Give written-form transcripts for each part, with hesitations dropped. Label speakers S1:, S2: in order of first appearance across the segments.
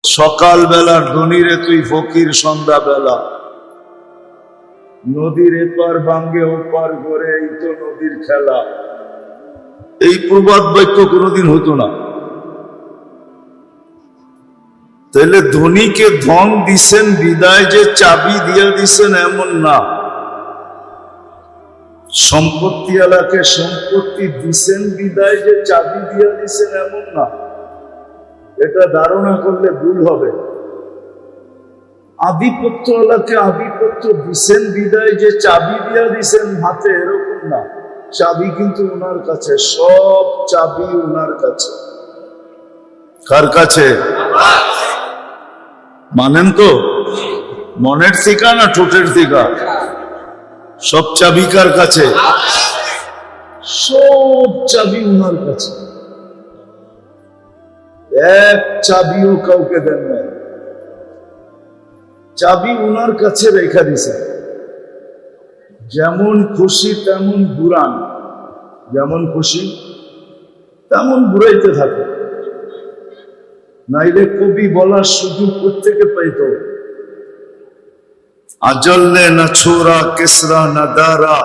S1: সকাল বেলার ধনীরে তুই ফকির, সন্ধ্যা বেলা নদীর এপার ভাঙ্গে ওপার করে, এই তো নদীর খেলা। এই প্রবাদ বাক্য কোনোদিন হতো না। তাহলে ধনীকে ধন দিছেন বিদায় যে চাবি দিয়ে দিছেন এমন না, সম্পত্তি এলাকে সম্পত্তি দিছেন বিদায় যে চাবি দিয়ে দিছেন এমন না। এটা ধারণা করলে ভুল হবে। আধিপত্য এলাকে আধিপত্য দিছেন বিদায় যে চাবি দিয়া দিছেন হাতে, এরকম না। চাবি কিন্তু ওনার কাছে, সব চাবি ওনার কাছে। কার কাছে মানেন তো? মনের থিকা না ঠোঁটের থিকা? সব চাবি কার কাছে? সব চাবি ওনার কাছে। এক চাবিও কাউকে দেন না, চাবি ওনার কাছে রেখা দিছে। যেমন খুশি তেমন ঘুরান, যেমন খুশি তেমন ঘুরাইতে থাকে। নাইলে কবি বলার সুযোগ কোত্থেকে পাইত? अजल्ले न छोरा किसरा न दारा,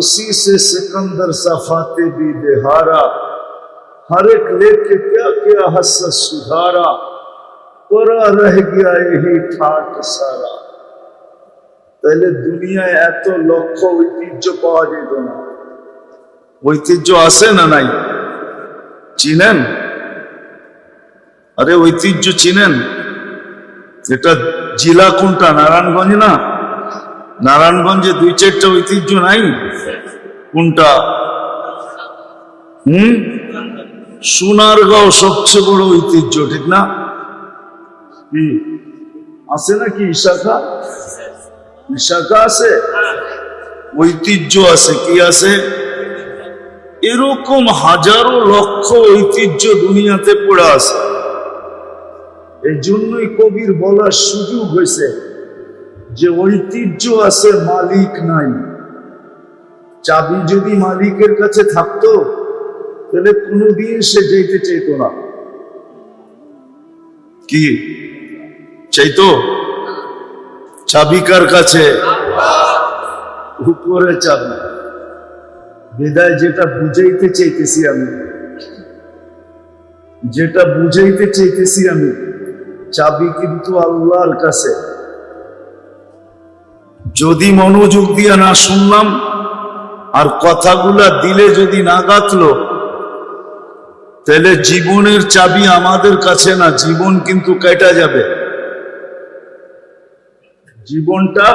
S1: उसी से सिकंदर सफाते भी देहारा, हर एक लेके क्या क्या हसस सुधारा, परा रह गया यही ठाट सारा। তাহলে দুনিয়ায় এত লক্ষ ঐতিহ্য পাওয়া যেত না। ঐতিহ্য আছে না নাই? চিনেন? আরে ঐতিহ্য চিনেন? এটা জেলা কোনটা? নারায়ণগঞ্জ না? নারায়ণগঞ্জে 2-4টা ঐতিহ্য নাই? কোনটা? সোনারগাঁও সবচেয়ে বড় ঐতিহ্য, ঠিক না? কি আছে নাকি? শাখা শাখা আছে, ঐতিহ্য আছে। কি আছে? এরকম হাজারো লক্ষ ঐতিহ্য দুনিয়াতে পড়ে আছে। এই জন্যই কবির বলার সুযোগ হয়েছে যে ঐতিহ্য আছে, মালিক নাই। চাবি যদি মালিকের কাছে থাকতো তাহলে কোনোদিন সে যেতে চাইতো না। কি চাইতো? চাবি কার কাছে? উপরে চাবি। বিদায় যেটা বুঝাইতে চাইতেছি আমি, যেটা বুঝাইতে চাইতেছি আমি, চাবি কিন্তু আল্লাহর কাছে। যদি মনোযোগ দিয়ে না শুনলাম আর কথাগুলা দিলে যদি না গাঁথলো, তাহলে জীবনের চাবি আমাদের কাছে না, জীবন কিন্তু কেটে যাবে। জীবনটা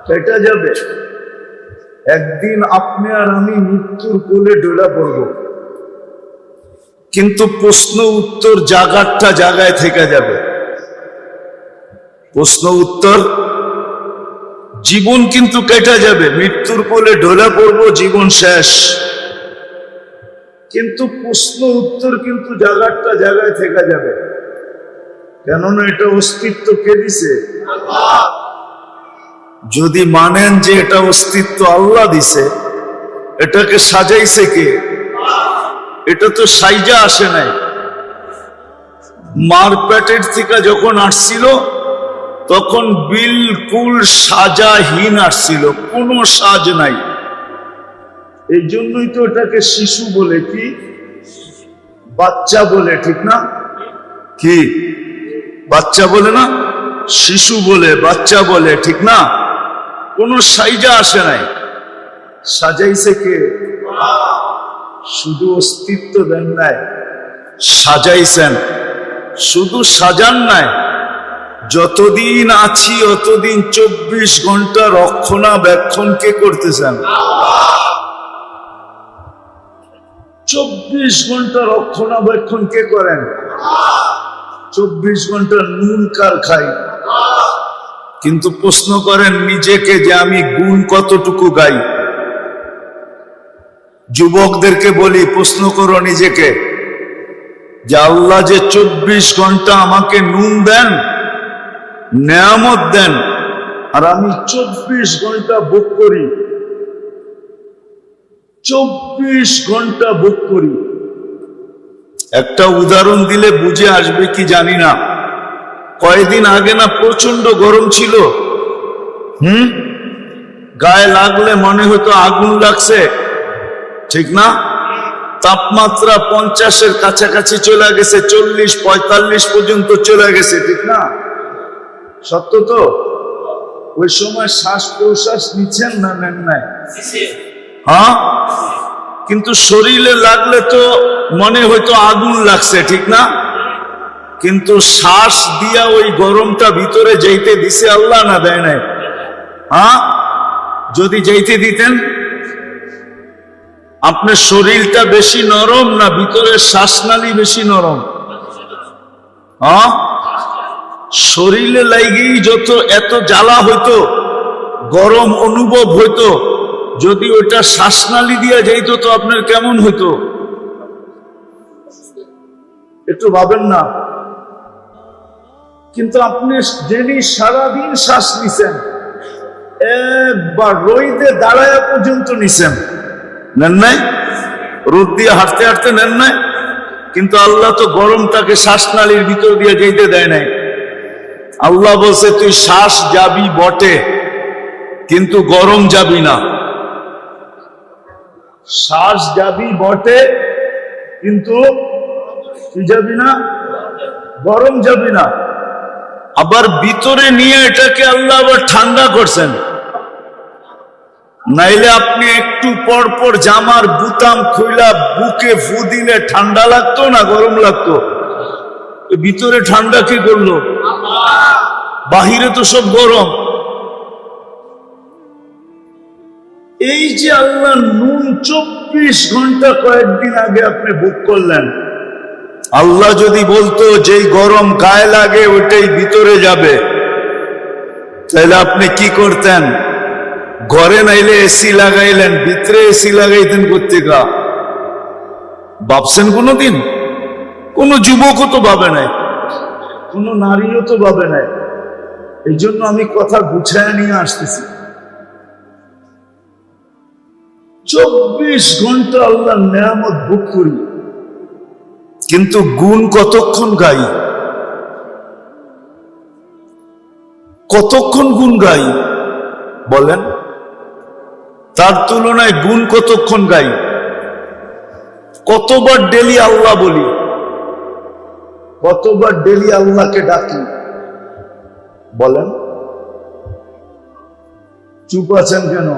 S1: কেটে যাবে। একদিন আপনি আর আমি মৃত্যুর কোলে ডোলা পড়ব, কিন্তু প্রশ্ন উত্তর জায়গাটা জায়গায় থেকে যাবে। প্রশ্ন উত্তর, জীবন কিন্তু কেটে যাবে। মৃত্যুর কোলে ঢলে পড়ব, জীবন শেষ, কিন্তু প্রশ্ন উত্তর কিন্তু জায়গাটা জায়গায় থেকে যাবে। কেননা এটা অস্তিত্ব কে দিছে? যদি মানেন যে এটা অস্তিত্ব আল্লাহ দিছে, এটাকে সাজাইছে কে? এটা তো সাইজা আসে নাই। মার পেটের থেকে যখন আসছিল তখন বিলকুল সাজাহীন আসছিল, কোনো সাজ নাই। এই জন্যই তো এটাকে শিশু বলে, কি বাচ্চা বলে, ঠিক না? কি বাচ্চা বলে না? শিশু বলে, বাচ্চা বলে, ঠিক না? কোনো সাইজা আসে নাই। সাজাইছে কে? শুধু অস্তিত্ব দেন নাই, সাজাইছেন। শুধু সাজান নাই, যতদিন আছি অতদিন 24 ঘন্টা রক্ষণাবেক্ষণ কে করতেছেন? 24 ঘন্টা রক্ষণাবেক্ষণ কে করেন? 24 ঘন্টা নুন কার খাই? কিন্তু প্রশ্ন করেন নিজেকে যে আমি গুণ কতটুকু গাই। যুবকদেরকে বলি, প্রশ্ন করো নিজেকে যে আল্লাহ যে 24 ঘন্টা আমাকে নুন দেন, নেয়ামত দেন, আর আমি 24 ঘন্টা ভোগ করি, 24 ঘন্টা ভোগ করি, একটা উদাহরণ দিলে বুঝে আসবে কি জানি না। কয়েকদিন আগে না প্রচন্ড গরম ছিল, গায়ে লাগলে মনে হতো আগুন লাগছে, ঠিক না? তাপমাত্রা 50-এর কাছাকাছি চলে গেছে, 40-45 পর্যন্ত চলে গেছে, ঠিক না? সত্য তো? ওই সময় শ্বাস প্রশ্বাস নিচ্ছেন না নেন নাই? হ্যাঁ, কিন্তু শরীরে লাগলে তো মনে হয়তো আগুন লাগছে, ঠিক না? কিন্তু শ্বাস দিয়া ওই গরমটা ভিতরে যাইতে দিছে আল্লাহ না দেয় নাই? হ্যাঁ, যদি যাইতে দিতেন আপনার শরীরটা বেশি নরম না ভিতরের শ্বাসনালী বেশি নরম? হ্যাঁ, শরীরে লাগেই যত এত জ্বালা হইতো, গরম অনুভব হইতো, যদি ওটা শ্বাসনালী দিয়া যাইতো তো আপনার কেমন হইতো? একটু ভাবেন না? কিন্তু আপনি যিনি সারাদিন শ্বাস নিছেন, একবার রোদে দাঁড়ায় পর্যন্ত নিছেন, নেন নাই? রোদ দিয়ে হাঁটতে হাঁটতে নেন নাই? কিন্তু আল্লাহ তো গরমটাকে শ্বাসনালীর ভিতর দিয়ে যেতে দেয় নাই। আল্লাহ বলছে তুই শ্বাস যাবি বটে, কিন্তু গরম যাবি না। শ্বাস যাবি বটে, কিন্তু কি যাবি না? গরম যাবি না। আবার ভিতরে নিয়ে এটাকে আল্লাহ আবার ঠান্ডা করছেন। নাইলে আপনি একটু পর পর জামার বুতাম খুইলা বুকে ফু দিলে ঠান্ডা লাগতো না গরম লাগতো? ভিতরে ঠান্ডা কি করলো? বাহিরে তো সব গরম। এই যে আল্লাহ নুন 24 ঘন্টা কয়েকদিন আগে আপনি বুক করলেন, আল্লাহ যদি বলতো যেই গরম গায়ে লাগে ওইটাই ভিতরে যাবে, তাহলে আপনি কি করতেন? ঘরে নাইলে এসি লাগাইলেন, ভিতরে এসি লাগাইতেন কোত্থেকা? ভাবছেন কোনদিন? কোন যুবকও তো ভাবে নাই, কোন নারীও তো ভাবে নাই। এই জন্য আমি কথা গুছায় নিয়ে আসতেছি। 24 ঘন্টা আল্লাহর নেয়ামত ভোগ করি, কিন্তু গুণ কতক্ষণ গাই? কতক্ষণ গুণ গাই বলেন? তার তুলনায় গুণ কতক্ষণ গাই? কতবার ডেলি আল্লাহ বলি, কতবার ডেলি আল্লাহকে ডাকি বলেন? চুপ আছেন কেন?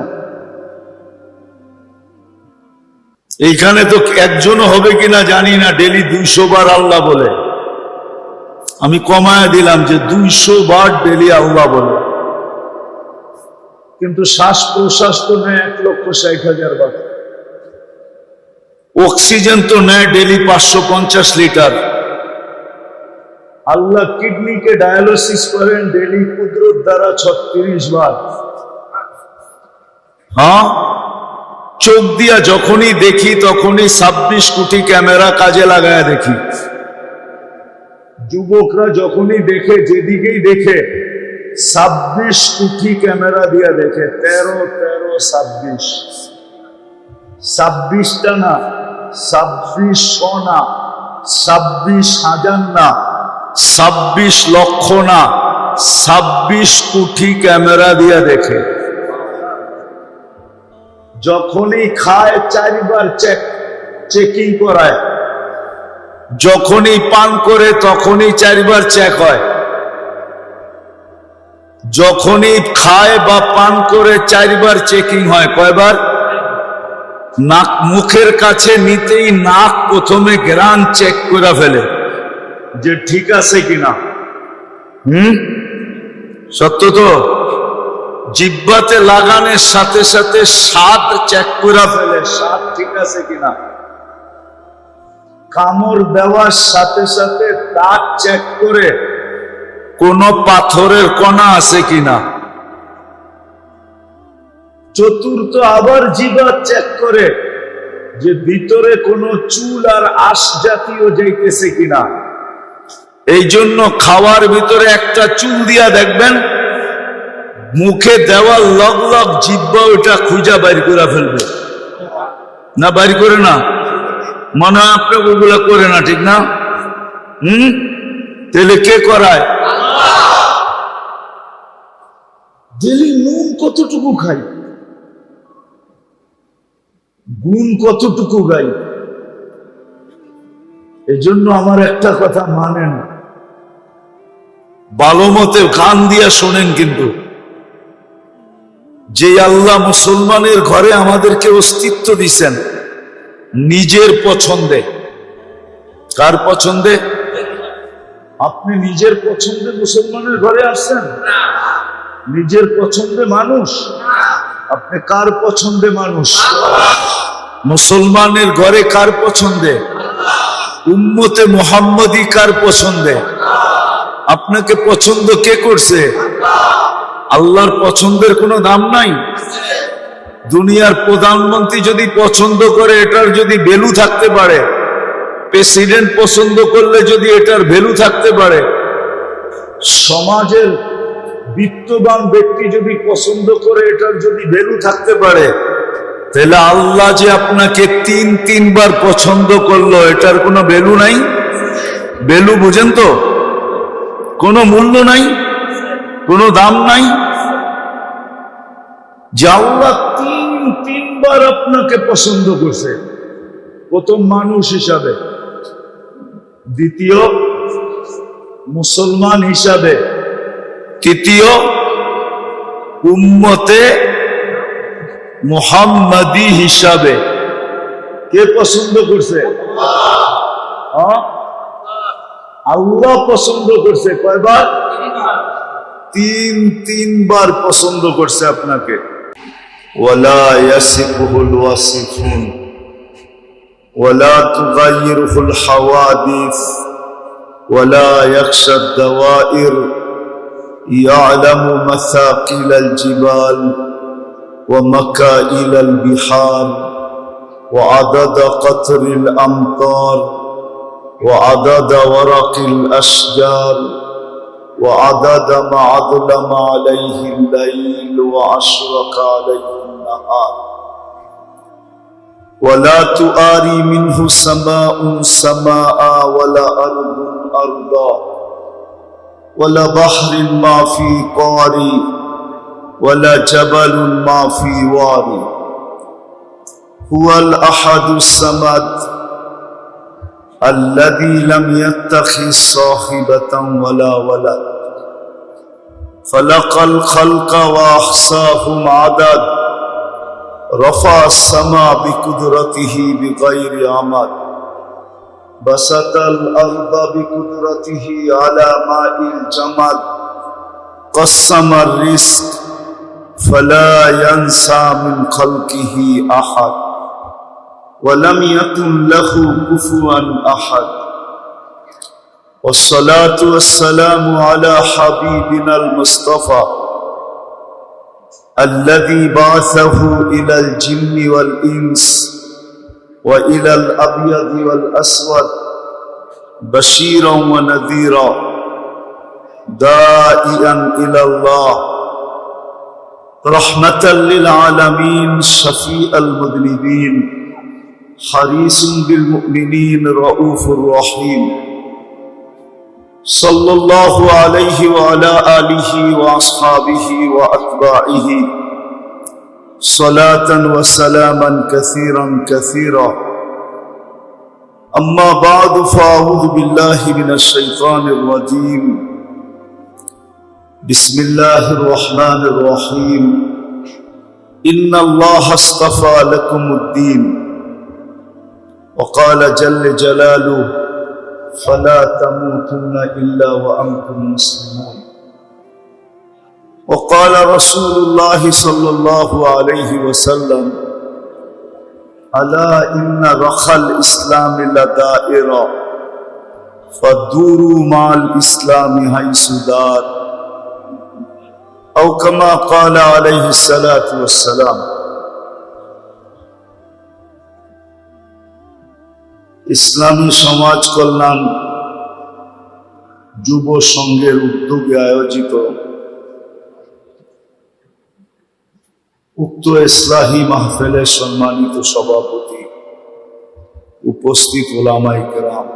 S1: এইখানে তো একজনও হবে কিনা জানি না ডেলি 200 বার আল্লাহ বলে। আমি কমায় দিলাম যে 200 বার ডেলি আল্লাহ বলে, কিন্তু শ্বাস প্রশ্বাস তো নেয় 1,60,000 বার। অক্সিজেন তো নেয় ডেলি 550 লিটার। আল্লাহ কিডনিকে ডায়ালিসিস করেন ডেলি কুদরত দ্বারা 36 বার। হ্যাঁ, চোখ দিয়া যখনই দেখি তখনই 26 কোটি ক্যামেরা কাজে লাগায় দেখি। যুবকরা যখনই দেখে, যেদিকেই দেখে 26 কোটি ক্যামেরা দিয়া দেখে। 13, 26টা না, 2600 না, 26,000 না, 26 লক্ষ না, 26 কোটি ক্যামেরা দিয়া দেখে। যখনই খায় 4 বার চেকিং করায়, যখনই পান করে তখনই 4 বার চেক হয়। যখনই খায় বা পান করে 4 বার চেকিং হয়। কয়বার? নাক মুখের কাছে নিতেই নাক প্রথমে গ্রান চেক করে ফেলে যে ঠিক আছে কিনা। সত্য তো? জিহ্বাতে লাগানোর সাথে সাথে স্বাদ চেক করে ফেলে, স্বাদ ঠিক আছে কিনা। কামড় দেওয়ার সাথে সাথে দাঁত চেক করে কোন পাথরের কণা আছে কিনা। চতুর্থ আবার জিহ্বা চেক করে যে ভিতরে কোনো চুল আর আঁশ জাতীয় যাইতেছে কিনা। এই জন্য খাওয়ার ভিতরে একটা চুল দিয়া দেখবেন, মুখে দেওয়ার লগ লগ জিহ্বা ওইটা খুঁজা বাইর করে ফেলবে না? বাইর করে না? মনে হয় আপনি ওগুলা করে না, ঠিক না? তাহলে কে করায়? ডেলি নুন কতটুকু খাই, গুণ কতটুকু গাই? এজন্য আমার একটা কথা মানেন, ভালো মতে কান দিয়া শোনেন, কিন্তু যে আল্লাহ মুসলমানের ঘরে আমাদেরকে অস্তিত্ব দিছেন নিজের পছন্দে, কার পছন্দে? আপনি নিজের পছন্দে মুসলমানের ঘরে আসছেন? নিজের পছন্দে মানুষ? আপনি কার পছন্দে মানুষ? মুসলমানের ঘরে কার পছন্দে? উম্মতে মুহাম্মদী কার পছন্দে? আপনাকে পছন্দ কে করছে? আল্লাহর পছন্দের কোনো দাম নাই। দুনিয়ার প্রধানমন্ত্রী যদি পছন্দ করে এটার যদি ভ্যালু থাকতে পারে, প্রেসিডেন্ট পছন্দ করলে যদি এটার ভ্যালু থাকতে পারে, সমাজের বিত্তবান ব্যক্তি যদি পছন্দ করে এটার যদি ভ্যালু থাকতে পারে, তাহলে আল্লাহ যে আপনাকে তিনবার পছন্দ করলো এটার কোনো ভ্যালু নাই? ভ্যালু বুঝেন তো? কোনো মূল্য নাই, কোনো দাম নাই। যে আল্লাহ তিনবার আপনাকে পছন্দ করছে, প্রথম মানুষ হিসাবে, দ্বিতীয় মুসলমান হিসাবে, তৃতীয় উম্মতে মুহাম্মাদি হিসাবে। কে পছন্দ করছে? আল্লাহ পছন্দ করছে। কয়বার? তিনবার পছন্দ করছে আপনাকে। ওয়ালা ইয়াসিফুল ওয়াসিফুন ওয়ালা তুগাইয়িরুল হাওয়াদিস ওয়ালা ইয়াখশাদ দাওয়াইর ইয়ালামু মাসাকিলাল জিবাল ওয়া মাকাইলাল বিহার ওয়া আদাদা কতরিল আমতার ওয়া আদাদা ওয়ারাকিল আশজার وعدد ما أظلم عليه الليل وأشرق عليه النهار ولا تؤاري منه سماء سماء ولا أرض أرضا ولا بحر ما في قاري ولا جبل ما في واري هو الأحد الصمد الذي لم يتخذ صاحبة ولا ولد خلق الخلق وأحصاهم عدد رفع السماء بقدرته بغير عمد بسط الأرض بقدرته على ماء الجمد قسم الرزق فلا ينسى من خلقه أحد ولم يكن له كفوا أحد والصلاة والسلام على حبيبنا المصطفى الذي بعثه إلى الجن والإنس وإلى الأبيض والأسود بشيرا ونذيرا داعيا إلى الله رحمة للعالمين شفيع المذنبين حريص بالمؤمنين رؤوف رحيم صلى الله عليه وعلى آله وأصحابه وأتباعه صلاة وسلاما كثيرا كثيرا أما بعد فأعوذ بالله من الشيطان الرجيم بسم الله الرحمن الرحيم إن الله اصطفى لكم الدين وقال جل جلاله فلا تموتن إلا وأنتم مسلمون وقال رسول الله صلى الله عليه وسلم ألا إن رخى الإسلام لدائرة فدوروا مع الإسلام حيث دار أو كما قال عليه الصلاة والسلام ইসলামী সমাজ কল্যাণ যুব সংঘের উদ্যোগে আয়োজিত উক্ত ইসলাহী মাহফিলের সম্মানিত সভাপতি উপস্থিত ওলামায়ে কেরাম,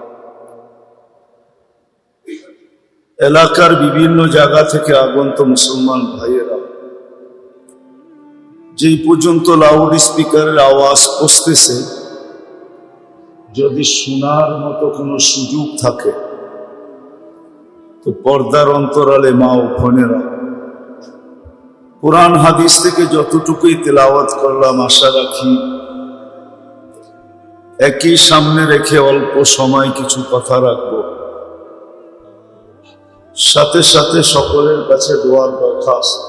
S1: এলাকার বিভিন্ন জায়গা থেকে আগত মুসলমান ভাইয়েরা, যেই পর্যন্ত লাউড স্পিকারের আওয়াজ পৌঁছতেছে, যদি শোনার মতো কোনো সুযোগ থাকে তো পর্দার অন্তরালে মা ও বোনেরা, কোরআন হাদিস থেকে যতটুকুই তেলাওয়াত করলাম, আশা রাখি একই সামনে রেখে অল্প সময় কিছু কথা রাখবো। সাথে সাথে সকলের কাছে দোয়ার দরখাস্ত।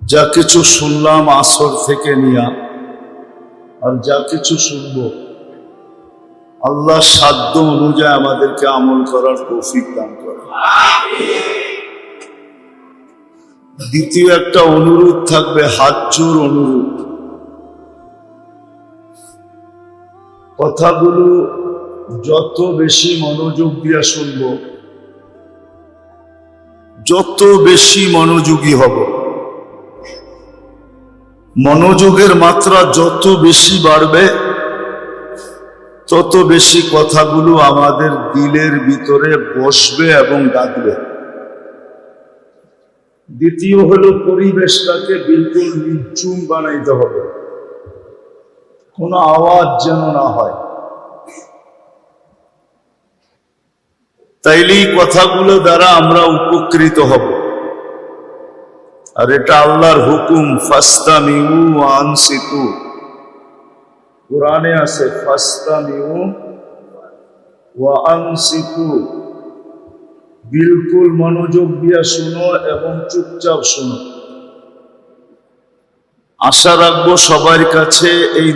S1: যা কিছু শুনলাম আসর থেকে নিয়া, আর যা কিছু শুনবো, আল্লাহ সাধ্য অনুযায়ী আমাদেরকে আমল করার তৌফিক দান করে। দ্বিতীয় একটা অনুরোধ থাকবে, হাত জোর অনুরোধ, কথাগুলো যত বেশি মনোযোগ দিয়ে শুনবো, যত বেশি মনোযোগী হব, মনোযোগের মাত্রা যত বেশি বাড়বে, তত বেশি কথাগুলো আমাদের দিলের ভিতরে বসবে এবং ডাকবে। দ্বিতীয় হলো, পরিবেশটাকে বিলকুল নির্জুম বানাইতে হবে, কোনো আওয়াজ যেন না হয়। তাইলেই কথাগুলো দ্বারা আমরা উপকৃত হব। আর এটা আল্লাহর হুকুম, ফাস্তামিউ ওয়া আনসিতু। কোরআনে আছে ফাস্তামিউ ওয়া আনসিতু, বিলকুল মনোযোগ দিয়ে শুনো এবং চুপচাপ শুনো। আশা রাখবো সবার কাছে এই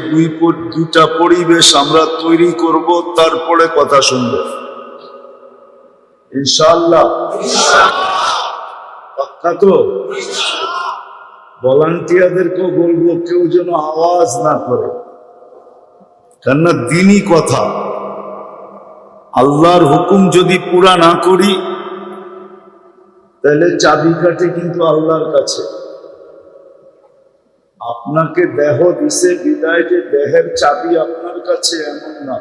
S1: দুইটা পরিবেশ আমরা তৈরি করব, তারপরে কথা শুনবো ইনশাআল্লাহ। পাক্কা তো? ভলান্টিয়ারদেরকেও বলবো কেউ যেন আওয়াজ না করে, কেননা দিনই কথা। আল্লাহর হুকুম যদি পুরা না করি, তাহলে চাবিকাঠি কিন্তু আল্লাহর কাছে। আপনাকে দেহ দিছে বিদায় যে দেহের চাবি আপনার কাছে, এমন না।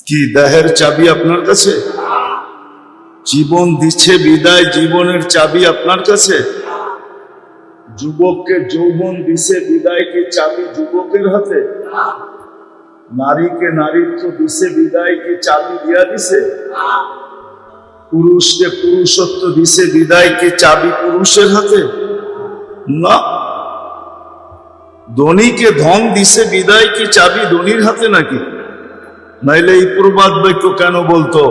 S1: কি দেহের চাবি আপনার কাছে? জীবন দিচ্ছে বিদায় জীবনের চাবি আপনার কাছে? যুবককে যৌবন দিছে বিদায় কি চাবি যুবকের হাতে? নারীকে নারীত্ব দিছে বিদায় কি চাবি দিয়া দিছে? পুরুষকে পুরুষত্ব দিছে বিদায় কি চাবি পুরুষের হাতে? না। ধনীকে ধন দিছে বিদায় কি চাবি ধনীর হাতে নাকি? নাইলে এই প্রবাদ বাক্য কেন বলতো?